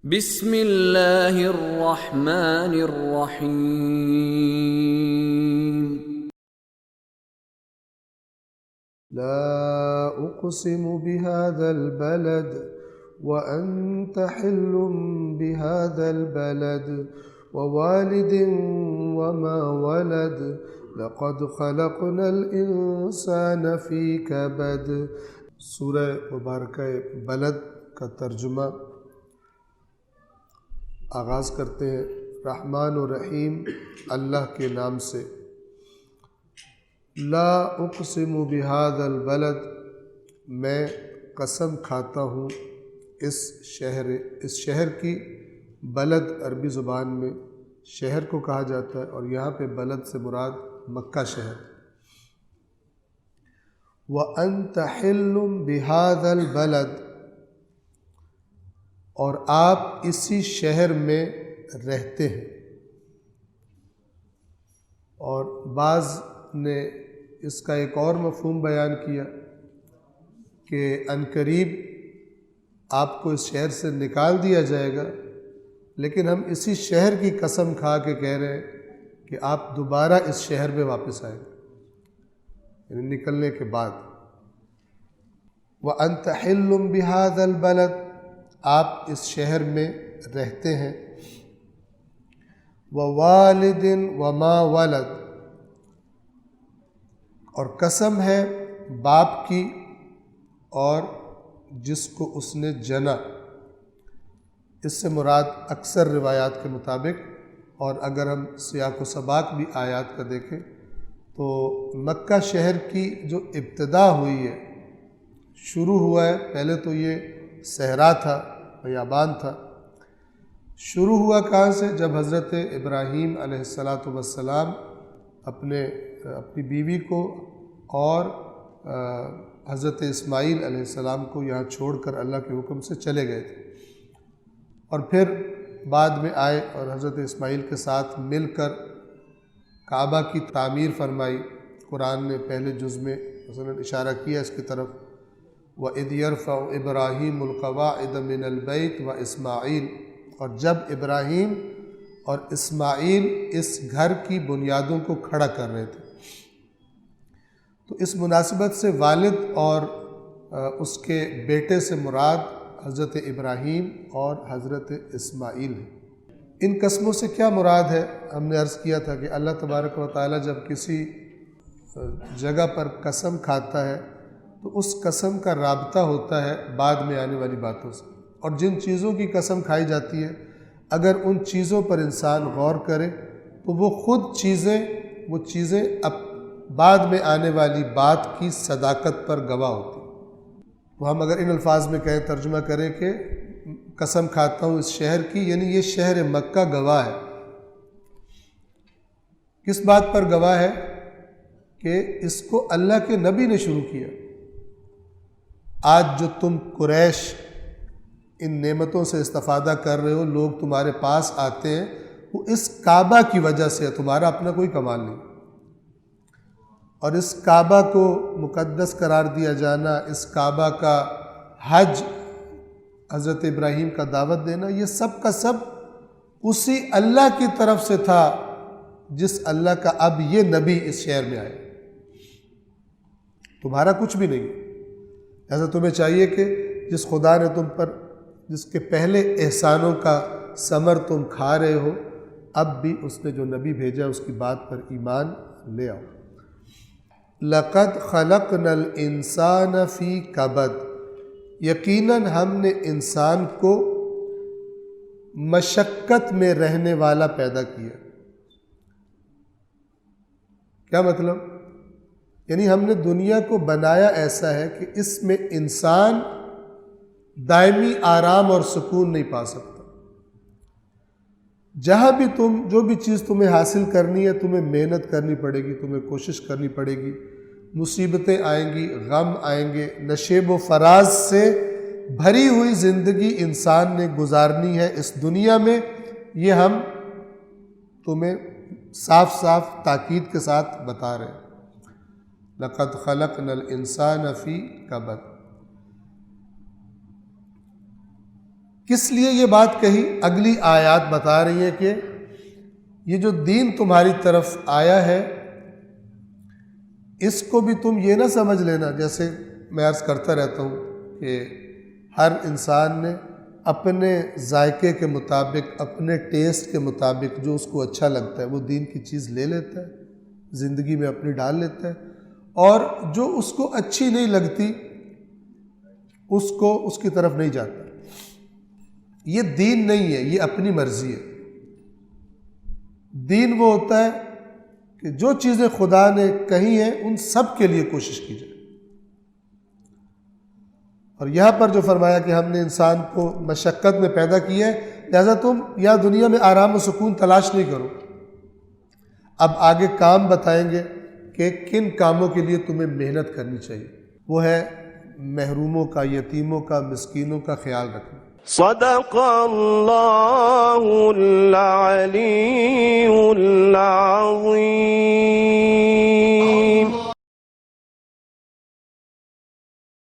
بسم اللہ الرحمن الرحیم لا أقسم بهذا البلد وأنت حل بهذا البلد ووالد وما ولد لقد خلقنا الإنسان في كبد۔ سورہ مبارکہ بلد کا ترجمہ آغاز کرتے ہیں رحمان و رحیم اللہ کے نام سے۔ لا اقسم بهذا البلد، میں قسم کھاتا ہوں اس شہر کی۔ بلد عربی زبان میں شہر کو کہا جاتا ہے، اور یہاں پہ بلد سے مراد مکہ شہر۔ وَأَنْتَ حِلٌّ بِهَذَا الْبَلَدِ، اور آپ اسی شہر میں رہتے ہیں۔ اور بعض نے اس کا ایک اور مفہوم بیان کیا کہ عنقریب آپ کو اس شہر سے نکال دیا جائے گا، لیکن ہم اسی شہر کی قسم کھا کے کہہ رہے ہیں کہ آپ دوبارہ اس شہر میں واپس آئیں گے، یعنی نکلنے کے بعد۔ وَأَنْتَ حِلٌّ بِهَذَا الْبَلَدِ، آپ اس شہر میں رہتے ہیں۔ وَوَالِدٍ وَمَا وَلَدَ، اور قسم ہے باپ کی اور جس کو اس نے جنا۔ اس سے مراد اکثر روایات کے مطابق، اور اگر ہم سیاق و سباق بھی آیات کا دیکھیں تو مکہ شہر کی جو ابتدا ہوئی ہے، شروع ہوا ہے، پہلے تو یہ صحرا تھا، بیابان تھا۔ شروع ہوا کہاں سے؟ جب حضرت ابراہیم علیہ السلام اپنی بیوی کو اور حضرت اسماعیل علیہ السلام کو یہاں چھوڑ کر اللہ کے حکم سے چلے گئے تھے، اور پھر بعد میں آئے اور حضرت اسماعیل کے ساتھ مل کر کعبہ کی تعمیر فرمائی۔ قرآن نے پہلے جز میں مثلا اشارہ کیا اس کی طرف، وَإِذْ يَرْفَعُ إِبْرَاهِيمُ الْقَوَاعِدَ مِنَ الْبَيْتِ وَإِسْمَاعِيلُ، اور جب ابراہیم اور اسماعیل اس گھر کی بنیادوں کو کھڑا کر رہے تھے، تو اس مناسبت سے والد اور اس کے بیٹے سے مراد حضرت ابراہیم اور حضرت اسماعیل ہیں۔ ان قسموں سے کیا مراد ہے؟ ہم نے عرض کیا تھا کہ اللہ تبارک و تعالی جب کسی جگہ پر قسم کھاتا ہے تو اس قسم کا رابطہ ہوتا ہے بعد میں آنے والی باتوں سے، اور جن چیزوں کی قسم کھائی جاتی ہے اگر ان چیزوں پر انسان غور کرے تو وہ خود چیزیں بعد میں آنے والی بات کی صداقت پر گواہ ہوتی ہیں۔ تو ہم اگر ان الفاظ میں کہیں، ترجمہ کریں کہ قسم کھاتا ہوں اس شہر کی، یعنی یہ شہر مکہ گواہ ہے۔ کس بات پر گواہ ہے؟ کہ اس کو اللہ کے نبی نے شروع کیا۔ آج جو تم قریش ان نعمتوں سے استفادہ کر رہے ہو، لوگ تمہارے پاس آتے ہیں، وہ اس کعبہ کی وجہ سے ہے، تمہارا اپنا کوئی کمال نہیں۔ اور اس کعبہ کو مقدس قرار دیا جانا، اس کعبہ کا حج، حضرت ابراہیم کا دعوت دینا، یہ سب کا سب اسی اللہ کی طرف سے تھا جس اللہ کا اب یہ نبی اس شہر میں آئے۔ تمہارا کچھ بھی نہیں، ایسا تمہیں چاہیے کہ جس خدا نے تم پر جس کے پہلے احسانوں کا ثمر تم کھا رہے ہو، اب بھی اس نے جو نبی بھیجا اس کی بات پر ایمان لے آؤ۔ لَقَدْ خَلَقْنَا الْإِنسَانَ فِي كَبَدٍ، یقیناً ہم نے انسان کو مشقت میں رہنے والا پیدا کیا۔ کیا مطلب؟ یعنی ہم نے دنیا کو بنایا ایسا ہے کہ اس میں انسان دائمی آرام اور سکون نہیں پا سکتا۔ جہاں بھی جو بھی چیز تمہیں حاصل کرنی ہے، تمہیں محنت کرنی پڑے گی، تمہیں کوشش کرنی پڑے گی، مصیبتیں آئیں گی، غم آئیں گے، نشیب و فراز سے بھری ہوئی زندگی انسان نے گزارنی ہے اس دنیا میں۔ یہ ہم تمہیں صاف صاف تاکید کے ساتھ بتا رہے ہیں۔ لَقَدْ خَلَقْنَا الْإِنسَانَ فِي كَبَدٍ۔ کس لیے یہ بات کہی؟ اگلی آیات بتا رہی ہیں کہ یہ جو دین تمہاری طرف آیا ہے اس کو بھی تم یہ نہ سمجھ لینا، جیسے میں عرض کرتا رہتا ہوں کہ ہر انسان نے اپنے ذائقے کے مطابق، اپنے ٹیسٹ کے مطابق جو اس کو اچھا لگتا ہے وہ دین کی چیز لے لیتا ہے، زندگی میں اپنی ڈال لیتا ہے، اور جو اس کو اچھی نہیں لگتی اس کی طرف نہیں جاتا۔ یہ دین نہیں ہے، یہ اپنی مرضی ہے۔ دین وہ ہوتا ہے کہ جو چیزیں خدا نے کہی ہیں ان سب کے لیے کوشش کی جائے۔ اور یہاں پر جو فرمایا کہ ہم نے انسان کو مشقت میں پیدا کیا ہے، لہذا تم یہاں دنیا میں آرام و سکون تلاش نہیں کرو۔ اب آگے کام بتائیں گے کہ کن کاموں کے لیے تمہیں محنت کرنی چاہیے، وہ ہے محروموں کا، یتیموں کا، مسکینوں کا خیال رکھنا۔ صدق اللہ العلی العظیم۔